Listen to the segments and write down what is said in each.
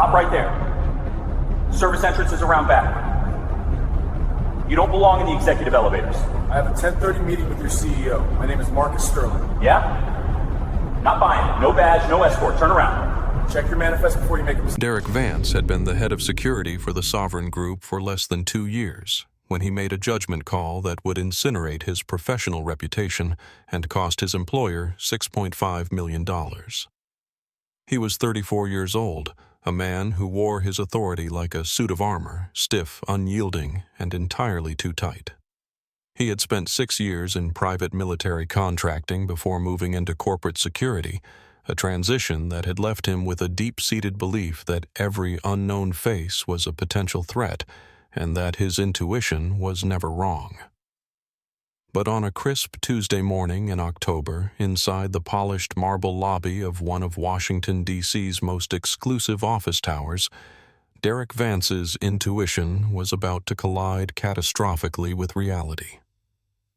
Stop right there. Service entrance is around back. You don't belong in the executive elevators. I have a 10:30 meeting with your CEO. My name is Marcus Sterling. Yeah? Not buying it. No badge, no escort. Turn around. Check your manifest before you make a mistake. Derek Vance had been the head of security for the Sovereign Group for less than 2 years when he made a judgment call that would incinerate his professional reputation and cost his employer $6.5 million. He was 34 years old, a man who wore his authority like a suit of armor, stiff, unyielding, and entirely too tight. He had spent 6 years in private military contracting before moving into corporate security, a transition that had left him with a deep-seated belief that every unknown face was a potential threat and that his intuition was never wrong. But on a crisp Tuesday morning in October, inside the polished marble lobby of one of Washington, D.C.'s most exclusive office towers, Derek Vance's intuition was about to collide catastrophically with reality.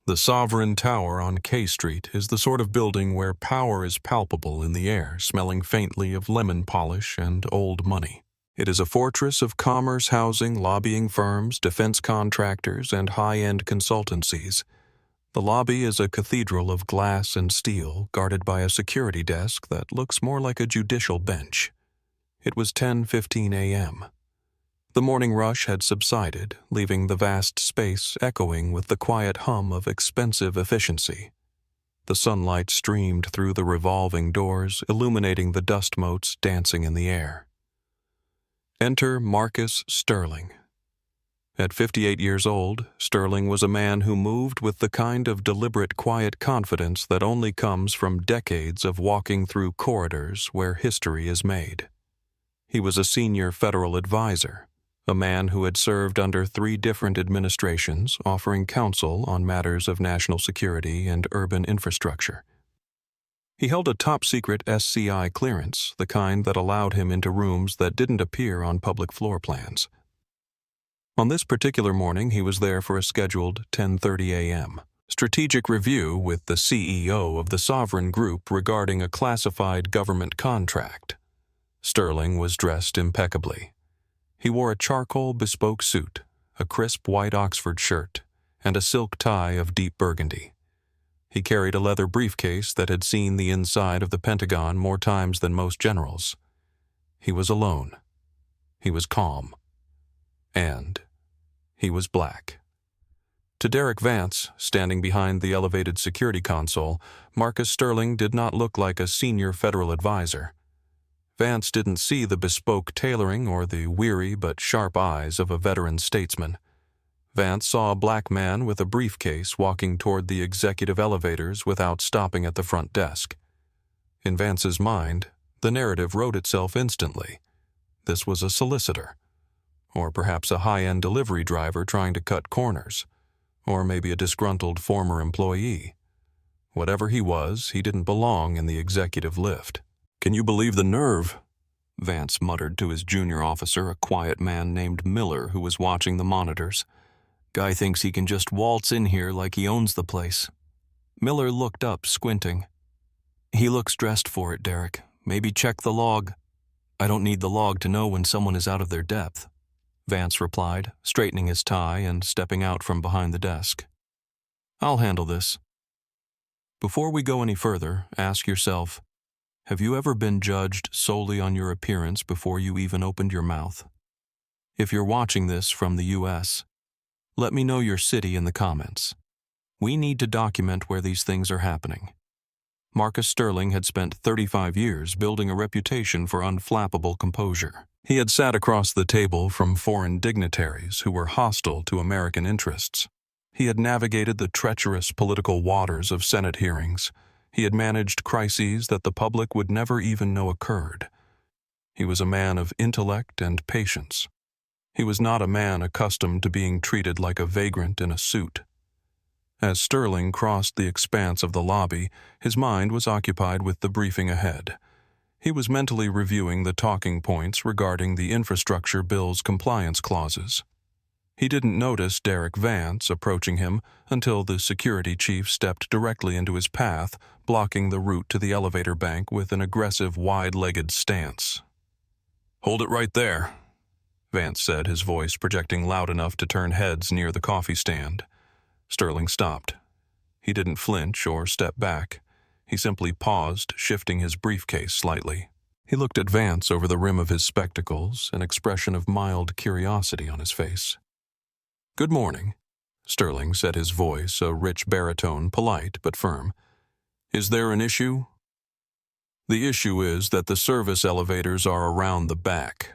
The Sovereign Tower on K Street is the sort of building where power is palpable in the air, smelling faintly of lemon polish and old money. It is a fortress of commerce housing lobbying firms, defense contractors, and high-end consultancies. The lobby is a cathedral of glass and steel, guarded by a security desk that looks more like a judicial bench. It was 10:15 a.m. The morning rush had subsided, leaving the vast space echoing with the quiet hum of expensive efficiency. The sunlight streamed through the revolving doors, illuminating the dust motes dancing in the air. Enter Marcus Sterling. At 58 years old, Sterling was a man who moved with the kind of deliberate, quiet confidence that only comes from decades of walking through corridors where history is made. He was a senior federal advisor, a man who had served under 3 different administrations, offering counsel on matters of national security and urban infrastructure. He held a top-secret SCI clearance, the kind that allowed him into rooms that didn't appear on public floor plans. On this particular morning, he was there for a scheduled 10:30 a.m. strategic review with the CEO of the Sovereign Group regarding a classified government contract. Sterling was dressed impeccably. He wore a charcoal bespoke suit, a crisp white Oxford shirt, and a silk tie of deep burgundy. He carried a leather briefcase that had seen the inside of the Pentagon more times than most generals. He was alone. He was calm. And he was black. To Derek Vance, standing behind the elevated security console, Marcus Sterling did not look like a senior federal advisor. Vance didn't see the bespoke tailoring or the weary but sharp eyes of a veteran statesman. Vance saw a black man with a briefcase walking toward the executive elevators without stopping at the front desk. In Vance's mind, the narrative wrote itself instantly. This was a solicitor. Or perhaps a high-end delivery driver trying to cut corners, or maybe a disgruntled former employee. Whatever he was, he didn't belong in the executive lift. "Can you believe the nerve?" Vance muttered to his junior officer, a quiet man named Miller who was watching the monitors. "Guy thinks he can just waltz in here like he owns the place." Miller looked up, squinting. "He looks dressed for it, Derek. Maybe check the log." "I don't need the log to know when someone is out of their depth," Vance replied, straightening his tie and stepping out from behind the desk. "I'll handle this." Before we go any further, ask yourself, have you ever been judged solely on your appearance before you even opened your mouth? If you're watching this from the U.S., let me know your city in the comments. We need to document where these things are happening. Marcus Sterling had spent 35 years building a reputation for unflappable composure. He had sat across the table from foreign dignitaries who were hostile to American interests. He had navigated the treacherous political waters of Senate hearings. He had managed crises that the public would never even know occurred. He was a man of intellect and patience. He was not a man accustomed to being treated like a vagrant in a suit. As Sterling crossed the expanse of the lobby, his mind was occupied with the briefing ahead. He was mentally reviewing the talking points regarding the infrastructure bill's compliance clauses. He didn't notice Derek Vance approaching him until the security chief stepped directly into his path, blocking the route to the elevator bank with an aggressive, wide-legged stance. "Hold it right there," Vance said, his voice projecting loud enough to turn heads near the coffee stand. Sterling stopped. He didn't flinch or step back. He simply paused, shifting his briefcase slightly. He looked at Vance over the rim of his spectacles, an expression of mild curiosity on his face. "Good morning," Sterling said, his voice a rich baritone, polite but firm. "Is there an issue?" "The issue is that the service elevators are around the back,"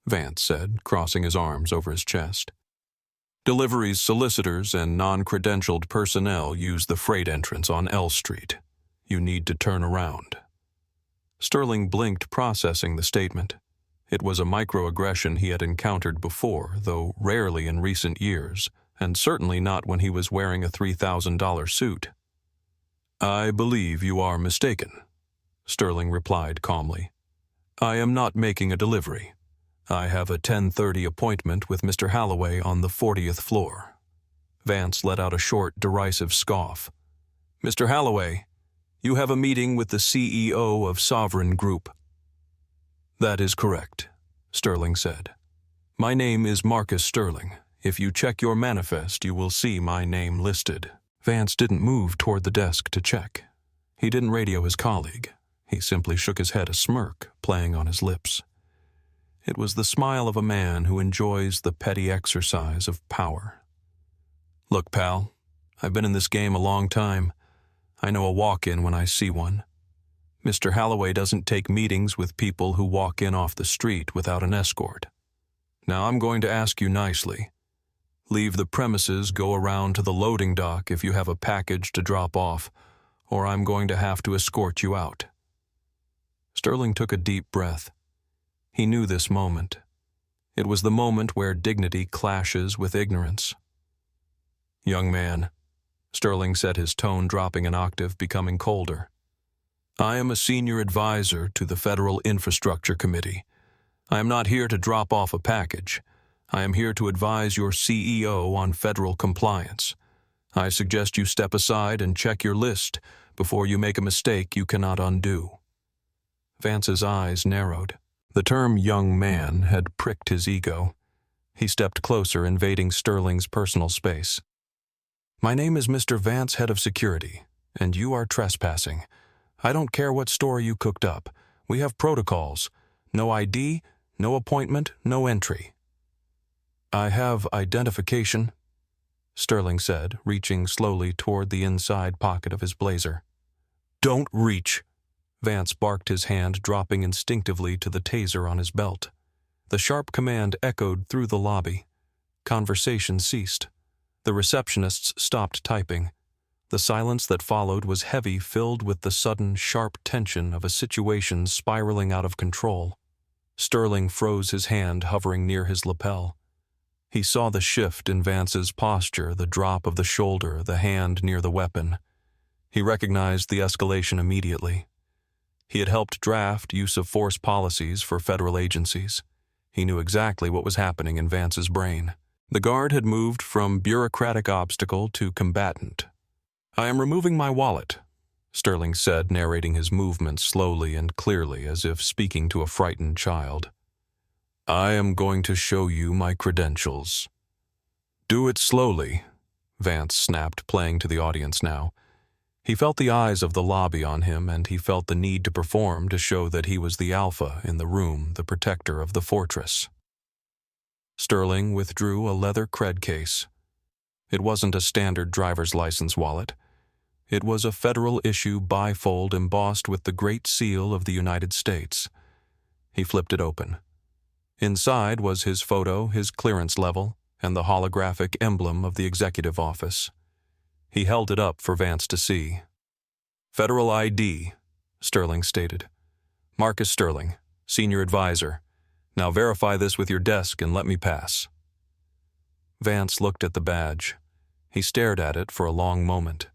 Vance said, crossing his arms over his chest. "Deliveries solicitors and non-credentialed personnel use the freight entrance on L Street. You need to turn around." Sterling blinked, processing the statement. It was a microaggression he had encountered before, though rarely in recent years, and certainly not when he was wearing a $3,000 suit. "I believe you are mistaken," Sterling replied calmly. "I am not making a delivery. I have a 10:30 appointment with Mr. Holloway on the 40th floor." Vance let out a short, derisive scoff. "Mr. Holloway, you have a meeting with the CEO of Sovereign Group." "That is correct," Sterling said. "My name is Marcus Sterling. If you check your manifest, you will see my name listed." Vance didn't move toward the desk to check. He didn't radio his colleague. He simply shook his head, a smirk playing on his lips. It was the smile of a man who enjoys the petty exercise of power. "Look, pal, I've been in this game a long time. I know a walk-in when I see one. Mr. Holloway doesn't take meetings with people who walk in off the street without an escort. Now I'm going to ask you nicely. Leave the premises, go around to the loading dock if you have a package to drop off, or I'm going to have to escort you out." Sterling took a deep breath. He knew this moment. It was the moment where dignity clashes with ignorance. "Young man," Sterling said, his tone dropping an octave, becoming colder. "I am a senior advisor to the Federal Infrastructure Committee. I am not here to drop off a package. I am here to advise your CEO on federal compliance. I suggest you step aside and check your list before you make a mistake you cannot undo." Vance's eyes narrowed. The term "young man" had pricked his ego. He stepped closer, invading Sterling's personal space. "My name is Mr. Vance, head of security, and you are trespassing. I don't care what story you cooked up. We have protocols. No ID, no appointment, no entry." "I have identification," Sterling said, reaching slowly toward the inside pocket of his blazer. "Don't reach!" Vance barked, his hand dropping instinctively to the taser on his belt. The sharp command echoed through the lobby. Conversation ceased. The receptionists stopped typing. The silence that followed was heavy, filled with the sudden, sharp tension of a situation spiraling out of control. Sterling froze, his hand hovering near his lapel. He saw the shift in Vance's posture, the drop of the shoulder, the hand near the weapon. He recognized the escalation immediately. He had helped draft use-of-force policies for federal agencies. He knew exactly what was happening in Vance's brain. The guard had moved from bureaucratic obstacle to combatant. "I am removing my wallet," Sterling said, narrating his movements slowly and clearly, as if speaking to a frightened child. "I am going to show you my credentials." "Do it slowly," Vance snapped, playing to the audience now. He felt the eyes of the lobby on him, and he felt the need to perform to show that he was the alpha in the room, the protector of the fortress. Sterling withdrew a leather cred case. It wasn't a standard driver's license wallet. It was a federal-issue bifold embossed with the Great Seal of the United States. He flipped it open. Inside was his photo, his clearance level, and the holographic emblem of the executive office. He held it up for Vance to see. "Federal ID," Sterling stated. "Marcus Sterling, senior advisor. Now verify this with your desk and let me pass." Vance looked at the badge. He stared at it for a long moment,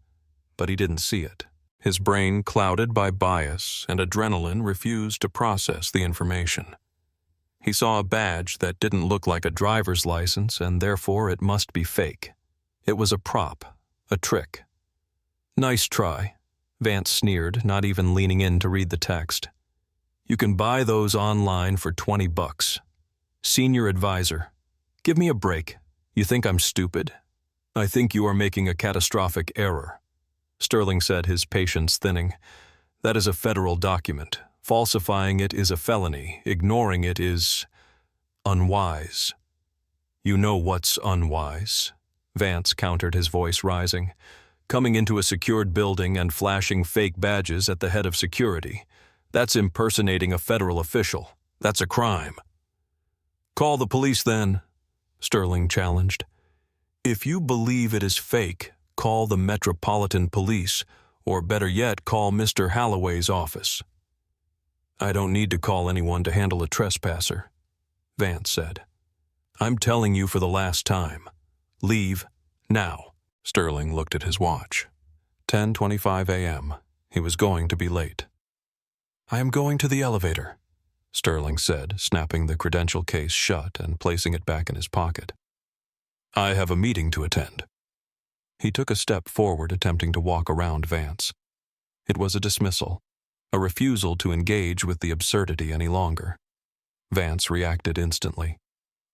but he didn't see it. His brain, clouded by bias and adrenaline, refused to process the information. He saw a badge that didn't look like a driver's license, and therefore it must be fake. It was a prop, a trick. "Nice try," Vance sneered, not even leaning in to read the text. You can buy those online for $20. Senior advisor. Give me a break. You think I'm stupid? I think you are making a catastrophic error. Sterling said, his patience thinning. That is a federal document. Falsifying it is a felony. Ignoring it is unwise. You know what's unwise? Vance countered, his voice rising. Coming into a secured building and flashing fake badges at the head of security. That's impersonating a federal official. That's a crime. Call the police then, Sterling challenged. If you believe it is fake, call the Metropolitan Police, or better yet, call Mr. Holloway's office. I don't need to call anyone to handle a trespasser, Vance said. I'm telling you for the last time. Leave now. Sterling looked at his watch. 10:25 a.m. He was going to be late. I am going to the elevator, Sterling said, snapping the credential case shut and placing it back in his pocket. I have a meeting to attend. He took a step forward, attempting to walk around Vance. It was a dismissal, a refusal to engage with the absurdity any longer. Vance reacted instantly.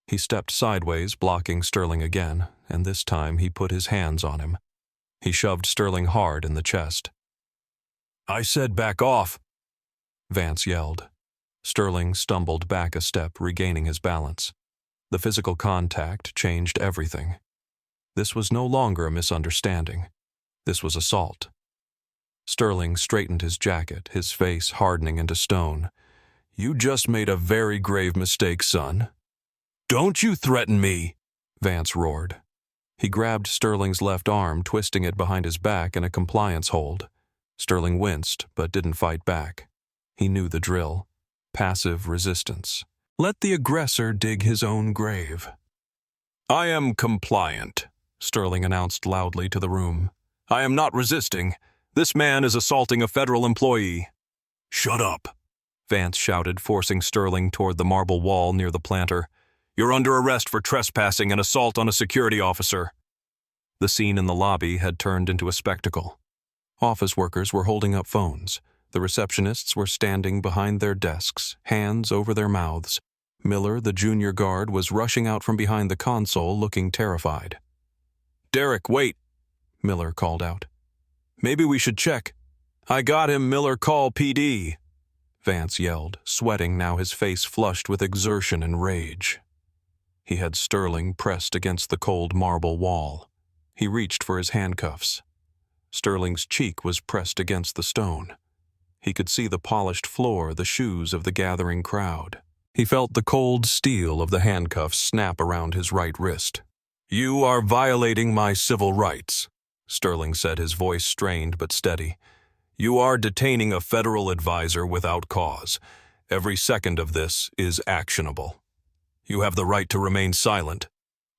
He stepped sideways, blocking Sterling again, and this time he put his hands on him. He shoved Sterling hard in the chest. I said back off, Vance yelled. Sterling stumbled back a step, regaining his balance. The physical contact changed everything. This was no longer a misunderstanding. This was assault. Sterling straightened his jacket, his face hardening into stone. You just made a very grave mistake, son. Don't you threaten me, Vance roared. He grabbed Sterling's left arm, twisting it behind his back in a compliance hold. Sterling winced, but didn't fight back. He knew the drill. Passive resistance. Let the aggressor dig his own grave. I am compliant, Sterling announced loudly to the room. I am not resisting. This man is assaulting a federal employee. Shut up, Vance shouted, forcing Sterling toward the marble wall near the planter. You're under arrest for trespassing and assault on a security officer. The scene in the lobby had turned into a spectacle. Office workers were holding up phones. The receptionists were standing behind their desks, hands over their mouths. Miller, the junior guard, was rushing out from behind the console, looking terrified. Derek, wait, Miller called out. Maybe we should check. I got him, Miller, call PD, Vance yelled, sweating, now his face flushed with exertion and rage. He had Sterling pressed against the cold marble wall. He reached for his handcuffs. Sterling's cheek was pressed against the stone. He could see the polished floor, the shoes of the gathering crowd. He felt the cold steel of the handcuffs snap around his right wrist. You are violating my civil rights, Sterling said, his voice strained but steady. You are detaining a federal advisor without cause. Every second of this is actionable. You have the right to remain silent,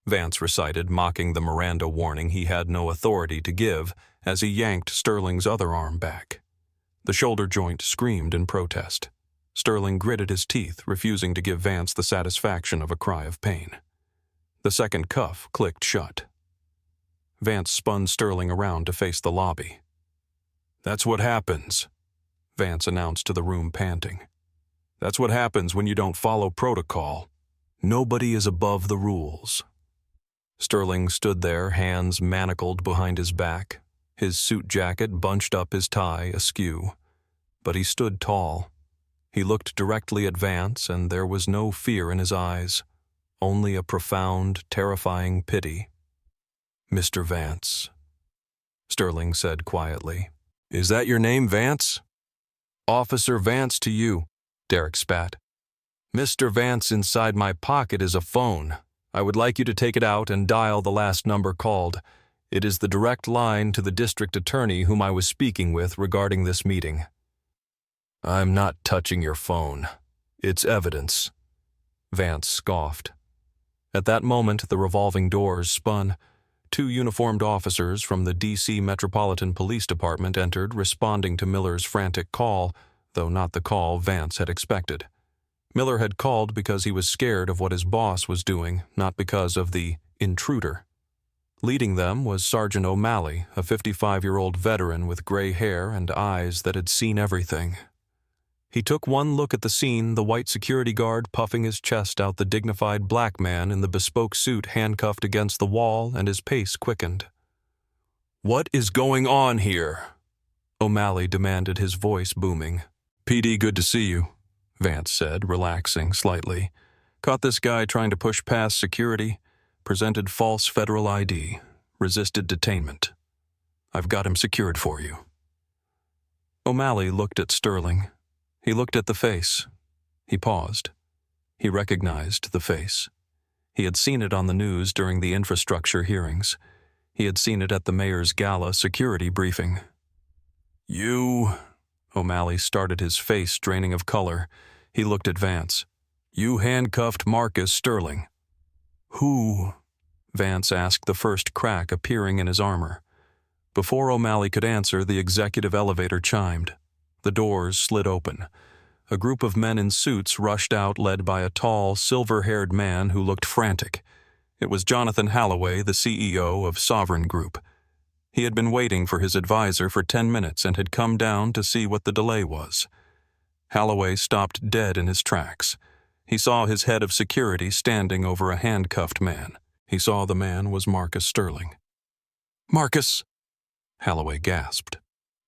Vance recited, mocking the Miranda warning he had no authority to give as he yanked Sterling's other arm back. The shoulder joint screamed in protest. Sterling gritted his teeth, refusing to give Vance the satisfaction of a cry of pain. The second cuff clicked shut. Vance spun Sterling around to face the lobby. That's what happens, Vance announced to the room, panting. That's what happens when you don't follow protocol. Nobody is above the rules. Sterling stood there, hands manacled behind his back, his suit jacket bunched up his tie askew. But he stood tall. He looked directly at Vance, and there was no fear in his eyes, only a profound, terrifying pity. Mr. Vance, Sterling said quietly. Is that your name, Vance? Officer Vance to you, Derek spat. Mr. Vance, inside my pocket is a phone. I would like you to take it out and dial the last number called. It is the direct line to the district attorney whom I was speaking with regarding this meeting. I'm not touching your phone. It's evidence, Vance scoffed. At that moment, the revolving doors spun. 2 uniformed officers from the D.C. Metropolitan Police Department entered, responding to Miller's frantic call, though not the call Vance had expected. Miller had called because he was scared of what his boss was doing, not because of the intruder. Leading them was Sergeant O'Malley, a 55-year-old veteran with gray hair and eyes that had seen everything. He took one look at the scene, the white security guard puffing his chest out, the dignified black man in the bespoke suit handcuffed against the wall, and his pace quickened. "What is going on here?" O'Malley demanded, his voice booming. "PD, good to see you," Vance said, relaxing slightly. "Caught this guy trying to push past security, presented false federal ID, resisted detainment. I've got him secured for you." O'Malley looked at Sterling. He looked at the face. He paused. He recognized the face. He had seen it on the news during the infrastructure hearings. He had seen it at the mayor's gala security briefing. "You..." O'Malley started, his face draining of color. He looked at Vance. "You handcuffed Marcus Sterling." "Who?" Vance asked, the first crack appearing in his armor. Before O'Malley could answer, the executive elevator chimed. The doors slid open. A group of men in suits rushed out, led by a tall, silver-haired man who looked frantic. It was Jonathan Holloway, the CEO of Sovereign Group. He had been waiting for his advisor for 10 minutes and had come down to see what the delay was. Holloway stopped dead in his tracks. He saw his head of security standing over a handcuffed man. He saw the man was Marcus Sterling. "Marcus!" Holloway gasped.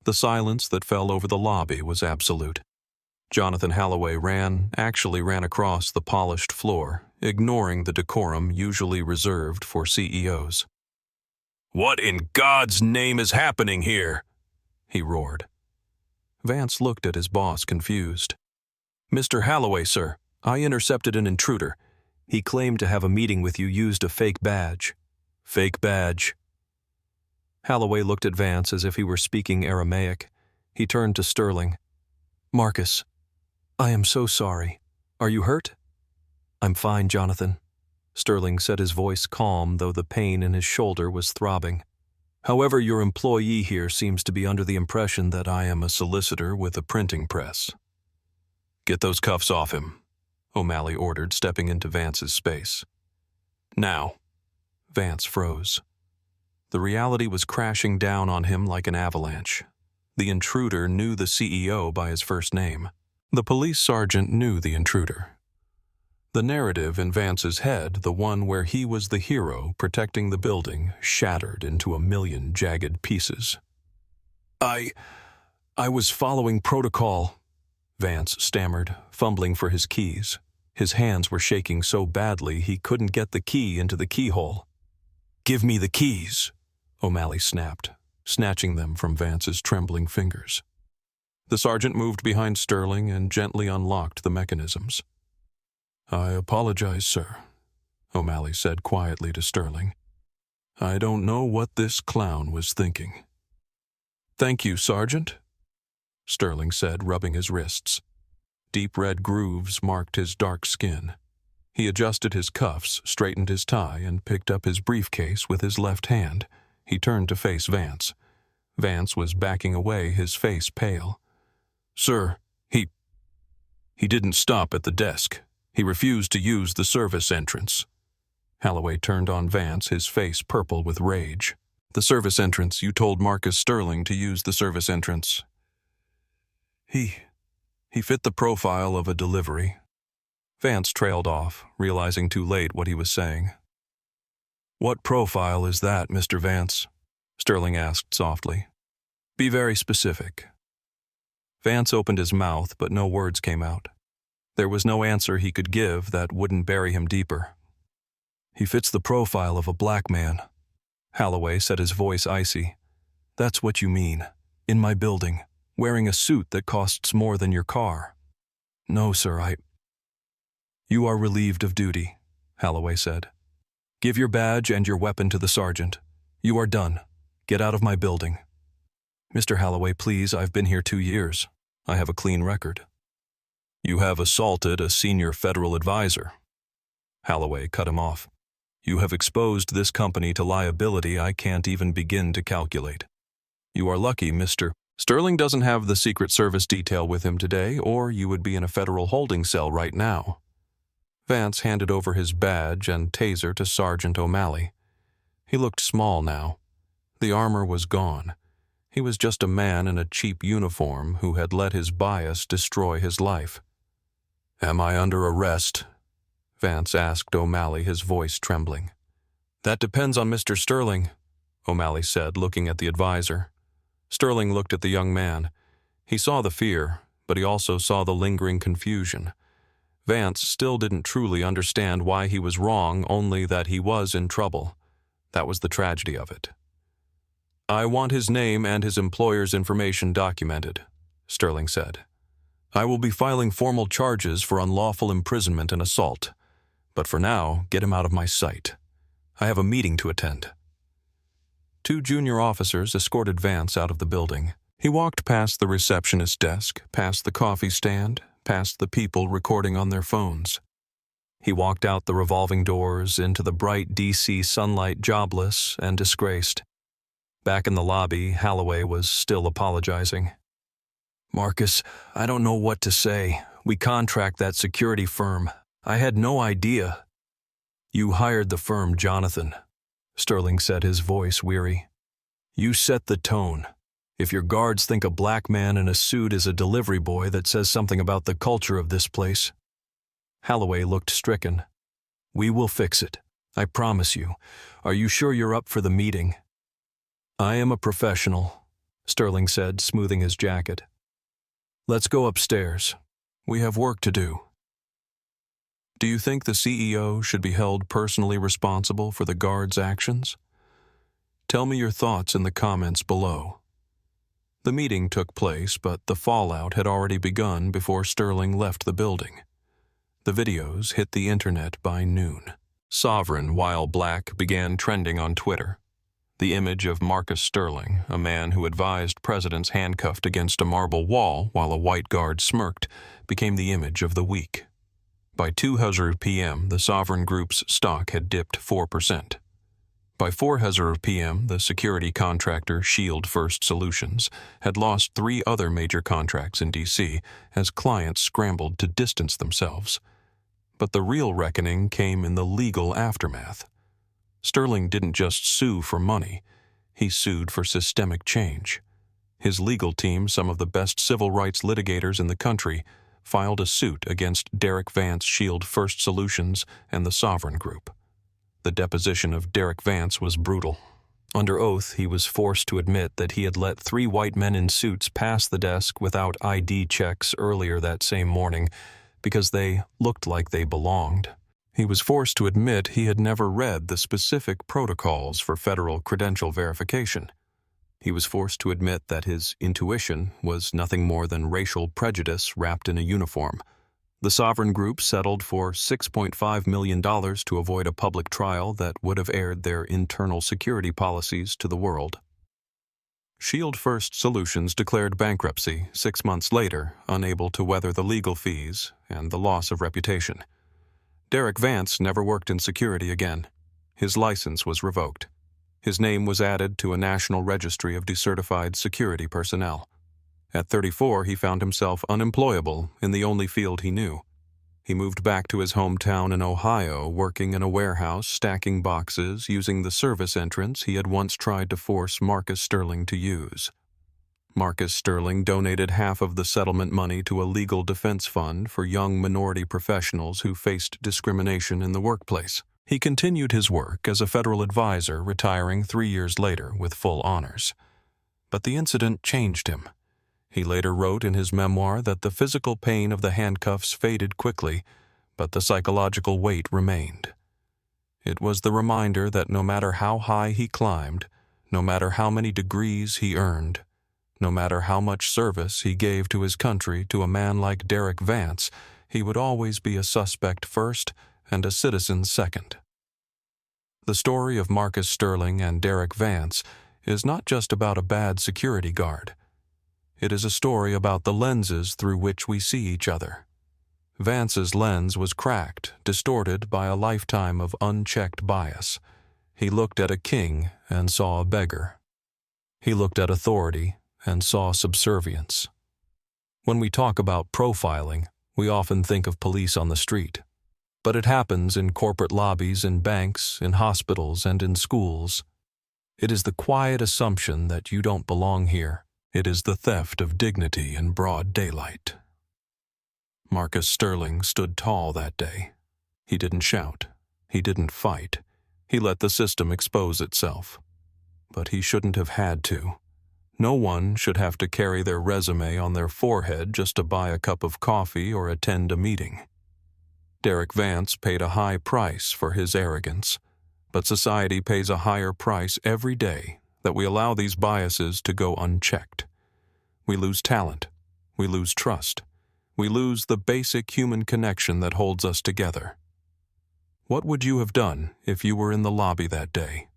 The silence that fell over the lobby was absolute. Jonathan Holloway actually ran across the polished floor, ignoring the decorum usually reserved for CEOs. "What in God's name is happening here?" he roared. Vance looked at his boss, confused. "Mr. Holloway, sir, I intercepted an intruder. He claimed to have a meeting with you, used a fake badge." "Fake badge?" Holloway looked at Vance as if he were speaking Aramaic. He turned to Sterling. "Marcus, I am so sorry. Are you hurt?" "I'm fine, Jonathan," Sterling said, his voice calm, though the pain in his shoulder was throbbing. "However, your employee here seems to be under the impression that I am a solicitor with a printing press." "Get those cuffs off him," O'Malley ordered, stepping into Vance's space. "Now." Vance froze. The reality was crashing down on him like an avalanche. The intruder knew the CEO by his first name. The police sergeant knew the intruder. The narrative in Vance's head, the one where he was the hero protecting the building, shattered into a million jagged pieces. I was following protocol," Vance stammered, fumbling for his keys. His hands were shaking so badly he couldn't get the key into the keyhole. "Give me the keys," O'Malley snapped, snatching them from Vance's trembling fingers. The sergeant moved behind Sterling and gently unlocked the mechanisms. "I apologize, sir," O'Malley said quietly to Sterling. "I don't know what this clown was thinking." "Thank you, Sergeant," Sterling said, rubbing his wrists. Deep red grooves marked his dark skin. He adjusted his cuffs, straightened his tie, and picked up his briefcase with his left hand. He turned to face Vance. Vance was backing away, his face pale. "Sir, he didn't stop at the desk. He refused to use the service entrance." Holloway turned on Vance, his face purple with rage. "The service entrance, you told Marcus Sterling to use the service entrance." He fit the profile of a delivery." Vance trailed off, realizing too late what he was saying. "What profile is that, Mr. Vance?" Sterling asked softly. "Be very specific." Vance opened his mouth, but no words came out. There was no answer he could give that wouldn't bury him deeper. "He fits the profile of a black man," Holloway said, his voice icy. "That's what you mean. In my building, wearing a suit that costs more than your car." "No, sir, You are relieved of duty," Holloway said. "Give your badge and your weapon to the sergeant. You are done. Get out of my building." "Mr. Holloway, please, I've been here 2 years. I have a clean record." "You have assaulted a senior federal advisor." Holloway cut him off. "You have exposed this company to liability I can't even begin to calculate. You are lucky, Mr. Sterling doesn't have the Secret Service detail with him today, or you would be in a federal holding cell right now." Vance handed over his badge and taser to Sergeant O'Malley. He looked small now. The armor was gone. He was just a man in a cheap uniform who had let his bias destroy his life. "Am I under arrest?" Vance asked O'Malley, his voice trembling. "That depends on Mr. Sterling," O'Malley said, looking at the advisor. Sterling looked at the young man. He saw the fear, but he also saw the lingering confusion. Vance still didn't truly understand why he was wrong, only that he was in trouble. That was the tragedy of it. "I want his name and his employer's information documented," Sterling said. "I will be filing formal charges for unlawful imprisonment and assault. But for now, get him out of my sight. I have a meeting to attend." 2 junior officers escorted Vance out of the building. He walked past the receptionist's desk, past the coffee stand, past the people recording on their phones. He walked out the revolving doors into the bright DC sunlight, jobless and disgraced. Back in the lobby, Holloway was still apologizing. "Marcus, I don't know what to say. We contract that security firm. I had no idea." "You hired the firm, Jonathan," Sterling said, his voice weary. "You set the tone. If your guards think a black man in a suit is a delivery boy, that says something about the culture of this place." Holloway looked stricken. "We will fix it. I promise you. Are you sure you're up for the meeting?" "I am a professional," Sterling said, smoothing his jacket. "Let's go upstairs. We have work to do." Do you think the CEO should be held personally responsible for the guards' actions? Tell me your thoughts in the comments below. The meeting took place, but the fallout had already begun before Sterling left the building. The videos hit the internet by noon. Sovereign, while black, began trending on Twitter. The image of Marcus Sterling, a man who advised presidents handcuffed against a marble wall while a white guard smirked, became the image of the week. By 2:00 p.m., the Sovereign Group's stock had dipped 4%. By 4:00 p.m., the security contractor Shield First Solutions had lost 3 other major contracts in D.C. as clients scrambled to distance themselves. But the real reckoning came in the legal aftermath. Sterling didn't just sue for money. He sued for systemic change. His legal team, some of the best civil rights litigators in the country, filed a suit against Derek Vance, Shield First Solutions, and the Sovereign Group. The deposition of Derek Vance was brutal. Under oath, he was forced to admit that he had let 3 white men in suits pass the desk without ID checks earlier that same morning because they looked like they belonged. He was forced to admit he had never read the specific protocols for federal credential verification. He was forced to admit that his intuition was nothing more than racial prejudice wrapped in a uniform. The Sovereign Group settled for $6.5 million to avoid a public trial that would have aired their internal security policies to the world. Shield First Solutions declared bankruptcy 6 months later, unable to weather the legal fees and the loss of reputation. Derek Vance never worked in security again. His license was revoked. His name was added to a national registry of decertified security personnel. At 34, he found himself unemployable in the only field he knew. He moved back to his hometown in Ohio, working in a warehouse, stacking boxes, using the service entrance he had once tried to force Marcus Sterling to use. Marcus Sterling donated half of the settlement money to a legal defense fund for young minority professionals who faced discrimination in the workplace. He continued his work as a federal advisor, retiring 3 years later with full honors. But the incident changed him. He later wrote in his memoir that the physical pain of the handcuffs faded quickly, but the psychological weight remained. It was the reminder that no matter how high he climbed, no matter how many degrees he earned, no matter how much service he gave to his country to a man like Derek Vance, he would always be a suspect first and a citizen second. The story of Marcus Sterling and Derek Vance is not just about a bad security guard. It is a story about the lenses through which we see each other. Vance's lens was cracked, distorted by a lifetime of unchecked bias. He looked at a king and saw a beggar. He looked at authority and saw subservience. When we talk about profiling, we often think of police on the street. But it happens in corporate lobbies, in banks, in hospitals, and in schools. It is the quiet assumption that you don't belong here. It is the theft of dignity in broad daylight. Marcus Sterling stood tall that day. He didn't shout. He didn't fight. He let the system expose itself. But he shouldn't have had to. No one should have to carry their resume on their forehead just to buy a cup of coffee or attend a meeting. Derek Vance paid a high price for his arrogance, but society pays a higher price every day that we allow these biases to go unchecked. We lose talent. We lose trust. We lose the basic human connection that holds us together. What would you have done if you were in the lobby that day?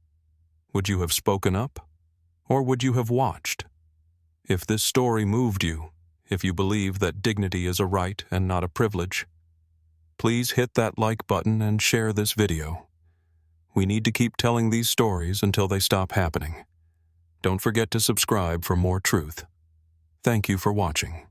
Would you have spoken up? Or would you have watched? If this story moved you, if you believe that dignity is a right and not a privilege, please hit that like button and share this video. We need to keep telling these stories until they stop happening. Don't forget to subscribe for more truth. Thank you for watching.